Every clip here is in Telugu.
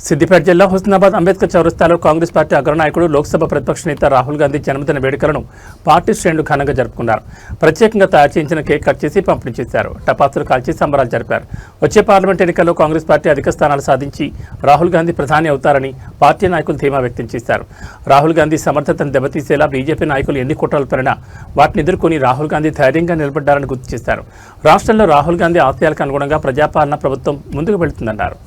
సిద్దిపేట జిల్లా హుస్నాబాద్ అంబేద్కర్ చౌరస్తాలో కాంగ్రెస్ పార్టీ అగ్రనాయకుడు లోక్సభ ప్రతిపక్ష నేత రాహుల్ గాంధీ జన్మదిన వేడుకలను పార్టీ శ్రేణులు ఘనంగా జరుపుకున్నారు. ప్రత్యేకంగా తయారు చేయించిన కేక్ కట్ చేసి పంపిణీ చేశారు. టపాసులు కాల్చి సంబరాలు జరిపారు. వచ్చే పార్లమెంట్ ఎన్నికల్లో కాంగ్రెస్ పార్టీ అధిక స్థానాలు సాధించి రాహుల్ గాంధీ ప్రధాని అవుతారని పార్టీ నాయకులు ధీమా వ్యక్తం చేశారు. రాహుల్ గాంధీ సమర్థతను దెబ్బతీసేలా బీజేపీ నాయకులు ఎన్ని కుట్రలు పడినా వాటిని ఎదుర్కొని రాహుల్ గాంధీ ధైర్యంగా నిలబడ్డారని గుర్తు చేశారు. రాష్ట్రంలో రాహుల్ గాంధీ ఆశయాలకు అనుగుణంగా ప్రజాపాలన ప్రభుత్వం ముందుకు వెళుతుందన్నారు.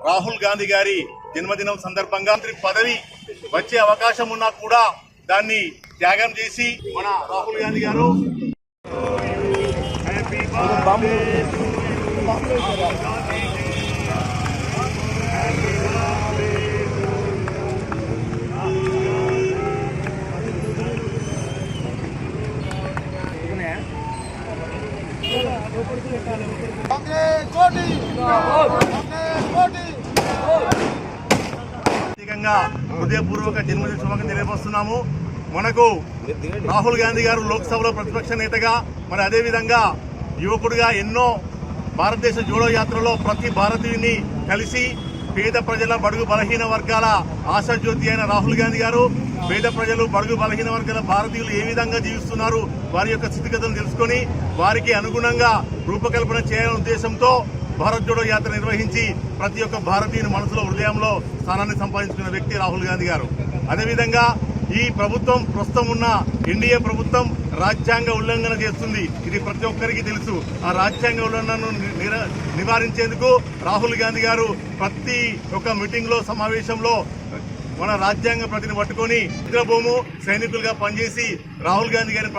రాహుల్ గాంధీ గారి జన్మదినం సందర్భంగా మంత్రి పదవి వచ్చే అవకాశం ఉన్నా కూడా దాన్ని త్యాగం చేసి మన రాహుల్ గాంధీ గారు హృదయపూర్వక జన్మదిన శుభాకాంక్షలు తెలియపరుస్తున్నాము. మనకు రాహుల్ గాంధీ గారు లోక్సభలో ప్రతిపక్ష నేతగా మరి అదేవిధంగా యువకుడిగా ఎన్నో భారతదేశ జోడో యాత్రలో ప్రతి భారతీయుని కలిసి పేద ప్రజల బడుగు బలహీన వర్గాల ఆశాజ్యోతి అయిన రాహుల్ గాంధీ గారు పేద ప్రజలు బడుగు బలహీన వర్గాల భారతీయులు ఏ విధంగా జీవిస్తున్నారు వారి యొక్క స్థితిగతులను తెలుసుకొని వారికి అనుగుణంగా రూపకల్పన చేయాలనే ఉద్దేశంతో భారత్ జోడో యాత్ర నిర్వహించి ప్రతి ఒక్క భారతీయుని మనసులో హృదయంలో స్థానాన్ని సంపాదించుకున్న వ్యక్తి రాహుల్ గాంధీ గారు. అదేవిధంగా ఈ ప్రభుత్వం ప్రస్తుతం ఉన్న ఎన్డీఏ ప్రభుత్వం రాజ్యాంగ ఉల్లంఘన చేస్తుంది. ఇది ప్రతి ఒక్కరికి తెలుసు. ఆ రాజ్యాంగ ఉల్లంఘనను నివారించేందుకు రాహుల్ గాంధీ గారు ప్రతి ఒక్క మీటింగ్ లో సమావేశంలో మన రాజ్యాంగ ప్రతిని పట్టుకొని ఇంద్రభూము సైనికులుగా పనిచేసి రాహుల్ గాంధీ గారిని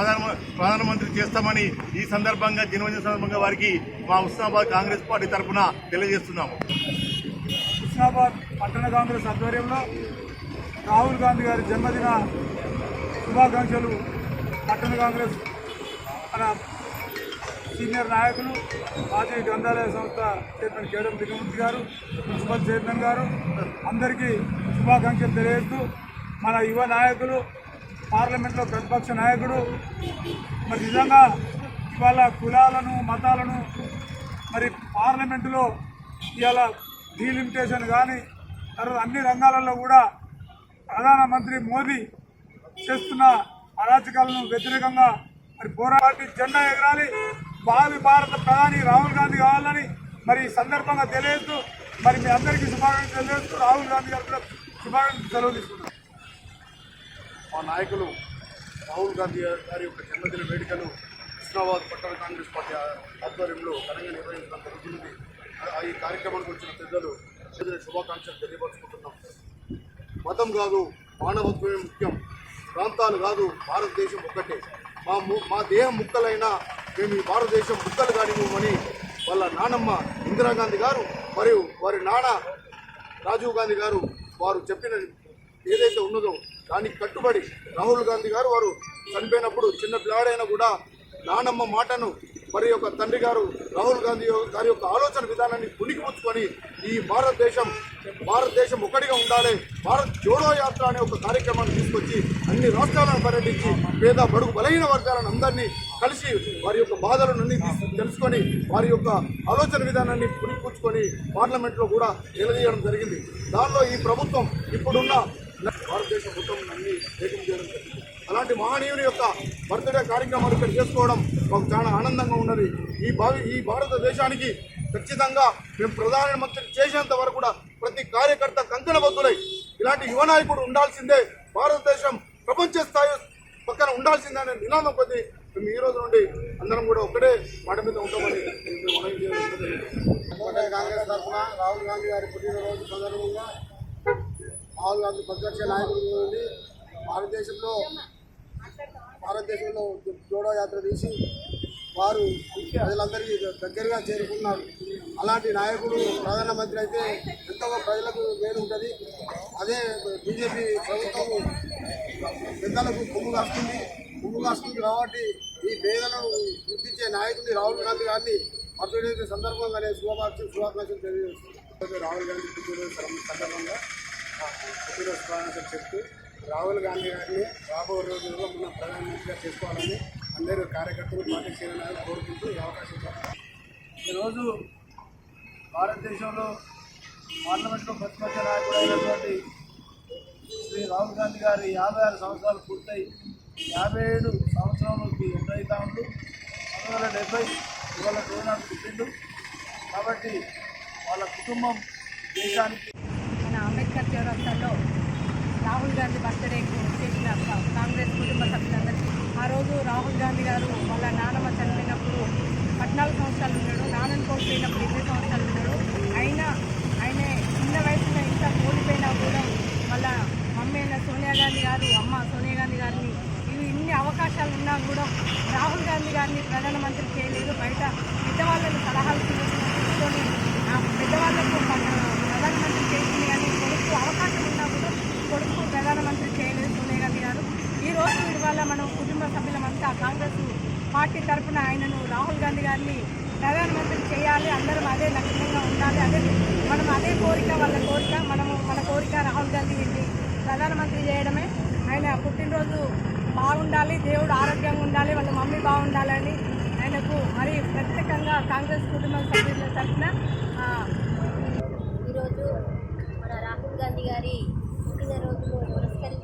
ప్రధానమంత్రి చేస్తామని ఈ సందర్భంగా జన్మదిన సందర్భంగా వారికి మా హుస్నాబాద్ కాంగ్రెస్ పార్టీ తరఫున తెలియజేస్తున్నాము. హుస్నాబాద్ పట్టణ కాంగ్రెస్ ఆధ్వర్యంలో రాహుల్ గాంధీ గారి జన్మదిన శుభాకాంక్షలు పట్టణ కాంగ్రెస్ మన సీనియర్ నాయకులు మాజీ గ్రంథాలయ సంస్థ చైర్మన్ కేడం దిగమూర్తి గారు, మున్సిపల్ చైర్మన్ గారు అందరికీ శుభాకాంక్షలు తెలియజేస్తూ మన యువ నాయకులు పార్లమెంట్లో ప్రతిపక్ష నాయకుడు మరి నిజంగా ఇవాళ కులాలను మతాలను మరి పార్లమెంటులో ఇవాళ డీలిమిటేషన్ కానీ తర్వాత అన్ని రంగాలలో కూడా ప్రధానమంత్రి మోదీ చేస్తున్న అరాచకాలను వ్యతిరేకంగా మరి పోరాటి జెండా ఎగరాలి, భావి భారత ప్రధాని రాహుల్ గాంధీ కావాలని మరి ఈ సందర్భంగా తెలియజేస్తూ మరి మీ అందరికీ శుభాకాంక్షలు తెలియజేస్తూ రాహుల్ గాంధీ గారు కూడా శుభాకాంక్షలు సెలవు తీసుకుంటారు. మా నాయకులు రాహుల్ గాంధీ గారి యొక్క జన్మదిన వేడుకలు హుస్నాబాద్ పట్టణ కాంగ్రెస్ పార్టీ ఆధ్వర్యంలో ఘనంగా నిర్వహించడం జరుగుతుంది. ఈ కార్యక్రమానికి వచ్చిన పెద్దలు శుభాకాంక్షలు తెలియపరుచుకుంటున్నాం. మతం కాదు, మానవత్వమే ముఖ్యం. ప్రాంతాలు కాదు, భారతదేశం ఒక్కటే. మా దేహం ముక్కలైనా మేము ఈ భారతదేశం ముక్కలు కానివ్వమని వాళ్ళ నానమ్మ ఇందిరాగాంధీ గారు మరియు వారి నాన్న రాజీవ్ గాంధీ గారు వారు చెప్పిన ఏదైతే ఉన్నదో దానికి కట్టుబడి రాహుల్ గాంధీ గారు వారు చనిపోయినప్పుడు చిన్న పిల్లాడైనా కూడా నానమ్మ మాటను మరి యొక్క తండ్రి గారు రాహుల్ గాంధీ గారి యొక్క ఆలోచన విధానాన్ని పుణికిపుచ్చుకొని ఈ భారతదేశం ఒకటిగా ఉండాలి, భారత్ జోడో యాత్ర అనే ఒక కార్యక్రమాన్ని తీసుకొచ్చి అన్ని రాష్ట్రాలను పర్యటించి పేద బడుగు బలహీన వర్గాలను అందరినీ కలిసి వారి యొక్క బాధలను తెలుసుకొని వారి యొక్క ఆలోచన విధానాన్ని పుణికిపుచ్చుకొని పార్లమెంట్లో కూడా నిలదీయడం జరిగింది. దానిలో ఈ ప్రభుత్వం ఇప్పుడున్న భారతదేశం మొత్తం అన్ని ఏకం చేయడం జరిగింది. అలాంటి మహనీయుని యొక్క బర్త్డే కార్యక్రమాలు ఇక్కడ చేసుకోవడం మాకు చాలా ఆనందంగా ఉన్నది. ఈ భారతదేశానికి ఖచ్చితంగా మేము ప్రధానమంత్రి చేసేంత వరకు కూడా ప్రతి కార్యకర్త కంకణబద్ధులై ఇలాంటి యువ నాయకుడు ఉండాల్సిందే, భారతదేశం ప్రపంచ స్థాయి పక్కన ఉండాల్సిందే అనే నినాదం కొద్ది మేము ఈ రోజు నుండి అందరం కూడా ఒకటే మాట మీద ఉంటామని కాంగ్రెస్ తరఫున రాహుల్ గాంధీ గారి పుట్టినరోజు సందర్భంగా రాహుల్ గాంధీ ప్రతిపక్ష నాయకుడు నుండి భారతదేశంలో జోడో యాత్ర తీసి వారు ప్రజలందరికీ దగ్గరగా చేరుకున్నారు. అలాంటి నాయకుడు ప్రధానమంత్రి అయితే ఎంతో ప్రజలకు మేలు ఉంటుంది. అదే బీజేపీ ప్రభుత్వం పెద్దలకు కొమ్ము కాస్తుంది కాబట్టి ఈ పేదలను గుర్తించే నాయకుడిని రాహుల్ గాంధీ గారిని బర్త్డే సందర్భంగానే శుభాకాంక్షలు తెలియజేస్తుంది. రాహుల్ గాంధీ పుట్టినరోజు సందర్భంగా పుట్టినరోజు శుభాకాంక్షలు చెప్తూ రాహుల్ గాంధీ గారిని రాబోయే రోజుల్లో మనం ప్రధానమంత్రిగా చేసుకోవాలని అందరూ కార్యకర్తలు పార్టీ శ్రేణులను కోరుకుంటూ ఈ అవకాశం ఇచ్చారు. ఈరోజు భారతదేశంలో పార్లమెంట్లో ప్రతిపక్ష నాయకుడు అయినటువంటి శ్రీ రాహుల్ గాంధీ గారి 56 సంవత్సరాలు పూర్తయి 57 సంవత్సరంలోకి ఎంటర్ అవుతూ 1970 ఇవాళ రోజునాడు పుట్టిండు. కాబట్టి వాళ్ళ కుటుంబం దేశానికి మన అంబేద్కర్ చౌరస్తాలో రాహుల్ గాంధీ బర్త్డేకి చేసిన కాంగ్రెస్ కుటుంబ సభ్యులందరికీ ఆ రోజు రాహుల్ గాంధీ గారు వాళ్ళ నాన్నమ్మ చనిపోయినప్పుడు 14 సంవత్సరాలు ఉన్నాడు, నాన్నని కోల్పోయినప్పుడు 20 సంవత్సరాలు ఉన్నాడు. ఆయన చిన్న వయసులో ఇంత కోల్పోయినా కూడా వాళ్ళ మమ్మీ అయిన సోనియా గాంధీ గారు అమ్మ సోనియా గాంధీ గారిని ఇన్ని అవకాశాలు ఉన్నా కూడా రాహుల్ గాంధీ గారిని ప్రధానమంత్రి చేయలేదు. బయట పెద్దవాళ్ళని సలహాలు తీసుకొని పెద్దవాళ్ళకు ప్రధానమంత్రి చేసింది కానీ కొడుకు అవకాశం ఉన్నా కూడా కొడుకు ప్రధానమంత్రి చేయలేదు సోనియా గాంధీ గారు. ఈరోజు ఇవాళ మనం కుటుంబ సభ్యులమంతా కాంగ్రెస్ పార్టీ తరఫున ఆయనను రాహుల్ గాంధీ గారిని ప్రధానమంత్రి చేయాలి, అందరం అదే లక్ష్యంగా ఉండాలి, అదే కోరిక మన కోరిక రాహుల్ గాంధీని ప్రధానమంత్రి చేయడమే. ఆయన పుట్టినరోజు బాగుండాలి, దేవుడు ఆరోగ్యంగా ఉండాలి, వాళ్ళ మమ్మీ బాగుండాలని ఆయనకు మరి ప్రత్యేకంగా కాంగ్రెస్ కుటుంబ సభ్యుల తరఫున ఈరోజు మన రాహుల్ గాంధీ గారి పుట్టినరోజును పురస్కరించుకొని